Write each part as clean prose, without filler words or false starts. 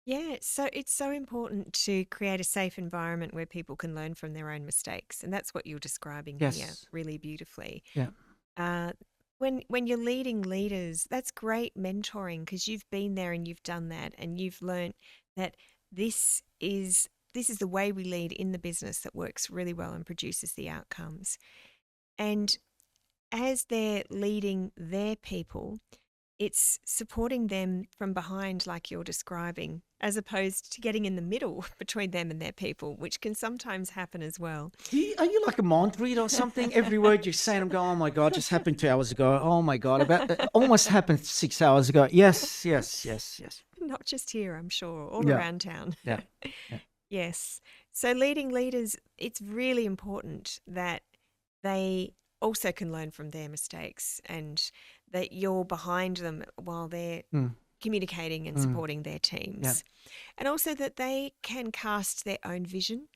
Yeah, so it's so important to create a safe environment where people can learn from their own mistakes, and that's what you're describing here Yes. really beautifully. Yeah. Uh, when you're leading leaders, that's great mentoring because you've been there and you've done that, and you've learnt that this is the way we lead in the business that works really well and produces the outcomes. And as they're leading their people, it's supporting them from behind, like you're describing, as opposed to getting in the middle between them and their people, which can sometimes happen as well. Are you like a mind reader or something? Every word you're saying, I'm going, oh my God, just happened 2 hours ago. Oh my God, almost happened 6 hours ago. Yes, yes, yes, yes. Not just here, I'm sure, all Yeah, around town. yeah, yeah, Yes. So, leading leaders, it's really important that they also can learn from their mistakes and that you're behind them while they're mm, communicating and mm, supporting their yeah, teams. And also that they can cast their own vision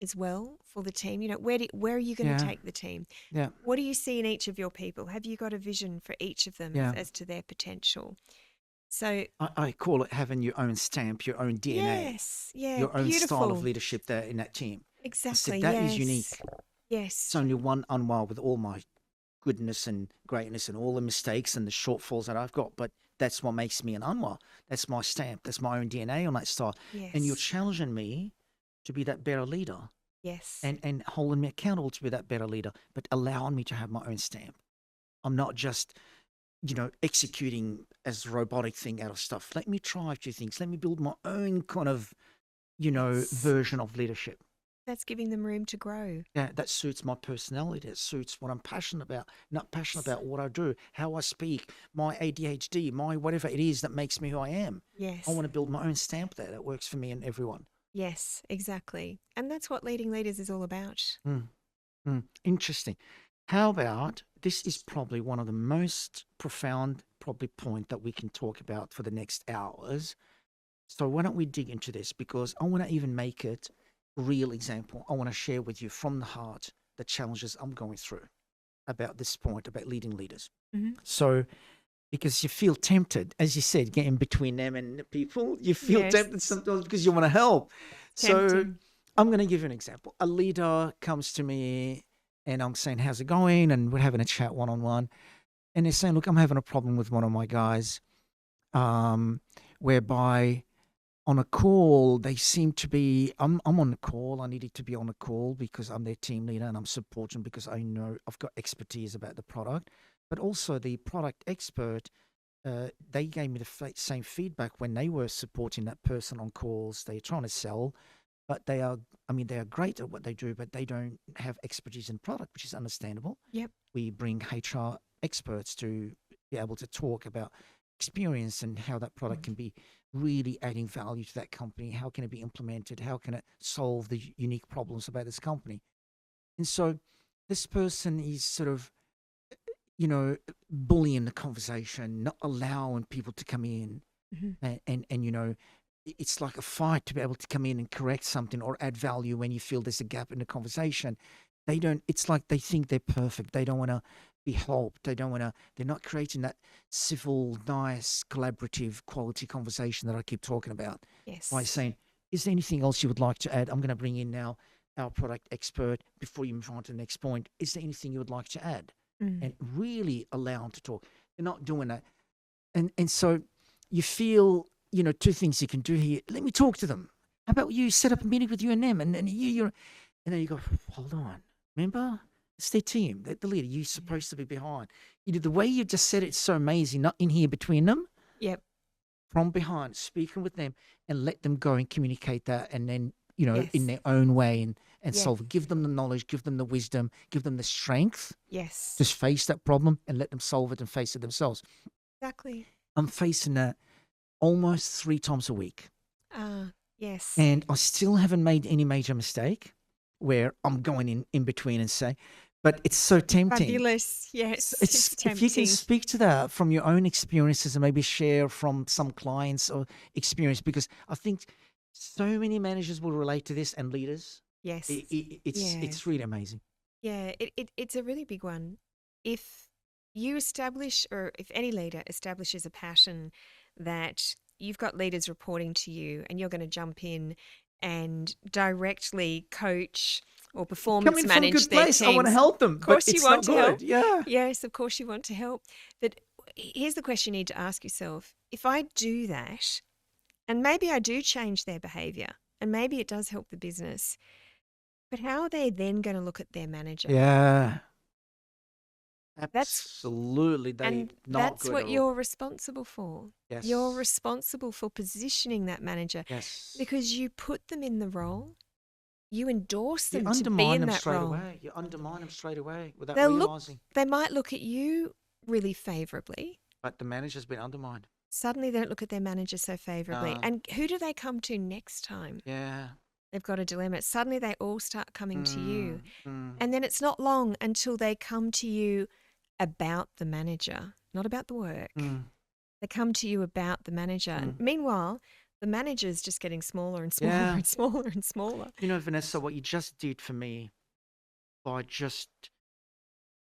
as well for the team. Where are you going to yeah, take the team? yeah, What do you see in each of your people? Have you got a vision for each of them yeah. as to their potential? So, I call it having your own stamp, your own DNA, yes, yeah, your own style of beautiful. leadership there in that team. I Exactly, said, that is yes. unique. It's Yes. only one unwild with all my goodness and greatness and all the mistakes and the shortfalls that I've got. But that's what makes me an unwild. That's my stamp. That's my own DNA on that style. And you're Yes. challenging me to be that better leader Yes. and holding me accountable to be that better leader, but allowing me to have my own stamp. I'm not just, executing as a robotic thing out of stuff. Let me try a few things. Let me build my own kind of, Yes. version of leadership. That's giving them room to grow. Yeah, that suits my personality. It suits what I'm passionate about. Not passionate about what I do, how I speak, my ADHD, my whatever it is that makes me who I am. I Yes. want to build my own stamp there that works for me and everyone. Yes, exactly. And that's what leading leaders is all about. Mm, interesting. How about this is probably one of the most profound probably point that we can talk about for the next hours. So why don't we dig into this? Because I want to even make it a real example. I want to share with you from the heart the challenges I'm going through about this point, about leading leaders. Hmm. So because you feel tempted, as you said, getting between them and the people, you feel Yes. tempted sometimes because you want to help. So Tempting. I'm going to give you an example. A leader comes to me and I'm saying, how's it going? And we're having a chat one-on-one. And they're saying, look, I'm having a problem with one of my guys, um, whereby on a call, they seem to be, I'm on the call. I needed to be on a call because I'm their team leader and I'm supporting because I know I've got expertise about the product. But also the product expert, they gave me the same feedback when they were supporting that person on calls. They're trying to sell, but they are great at what they do, but they don't have expertise in product, which is understandable. Yep. We bring HR experts to be able to talk about experience and how that product can be really adding value to that company. How can it be implemented? How can it solve the unique problems about this company? And so this person is sort of, bullying the conversation, not allowing people to come in. Hmm. And it's like a fight to be able to come in and correct something or add value when you feel there's a gap in the conversation. They don't, it's like they think they're perfect. They don't want to be helped. They're not creating that civil, nice, collaborative, quality conversation that I keep talking about by Yes. saying, is there anything else you would like to add? I'm going to bring in now our product expert before you move on to the next point. Is there anything you would like to add? Mm. And really allow them to talk. They're not doing that. And so you feel, two things you can do here. Let me talk to them. How about you set up a meeting with you and them? And then you go, hold on. Remember? It's their team, the leader. You're supposed to be behind. The way you just said it's so amazing, not in here between them, Yep. from behind, speaking with them and let them go and communicate that. And then, in Yes. their own way and Yes. solve it. Give them the knowledge, give them the wisdom, give them the strength. Yes. Just face that problem and let them solve it and face it themselves. Exactly. I'm facing that almost 3 times a week. Ah, yes. And I still haven't made any major mistake where I'm going in between and say, but it's so tempting. Fabulous. Yes. It's It's if you can tempting. speak to that from your own experiences and maybe share from some clients or experience, because I think so many managers will relate to this and leaders. Yes. Yeah. It's really amazing. Yeah. It's a really big one. If you establish, or if any leader establishes a pattern that you've got leaders reporting to you and you're going to jump in and directly coach or performance Coming from a manage good their place, I want to teams. help them, Of but course, you it's want not to help. good. Yeah. Yes, of course, you want to help. But here's the question you need to ask yourself: if I do that, and maybe I do change their behavior, and maybe it does help the business, but how are they then going to look at their manager? Yeah. That's Absolutely. They And not that's good at what all. you're responsible for. You're Yes. responsible for positioning that manager Yes. because you put them in the role. You endorse You them to be undermine in them that straight role. away. You undermine them straight away without They'll look realizing. they might look at you really favorably. But the manager's been undermined. Suddenly they don't look at their manager so favorably. Uh, And who do they come to next time? yeah. They've got a dilemma. Suddenly they all start coming to you. Mm, mm, And then it's not long until they come to you about the manager, not about the work. mm, They come to you about the manager. And mm. meanwhile, the manager is just getting smaller and smaller Yeah. and smaller and smaller. You know, Vanessa, what you just did for me by just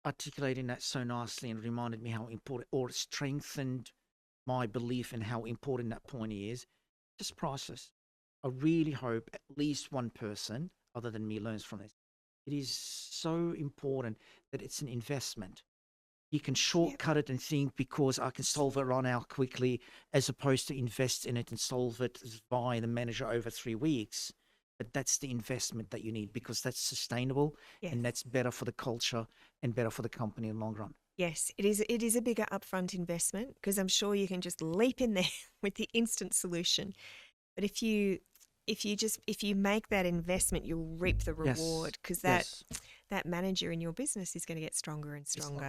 articulating that so nicely and reminded me how important, or it strengthened my belief in how important that point is, just priceless. I really hope at least one person, other than me, learns from this. It is so important that it's an investment. You can Yep. shortcut it and think because I can solve it right now quickly, as opposed to invest in it and solve it via the manager over 3 weeks. But that's the investment that you need because that's sustainable Yes. and that's better for the culture and better for the company in the long run. Yes, it is. It is a bigger upfront investment because I'm sure you can just leap in there with the instant solution. But if you make that investment, you'll reap the Yes. reward because Yes. that manager in your business is going to get stronger and It's stronger.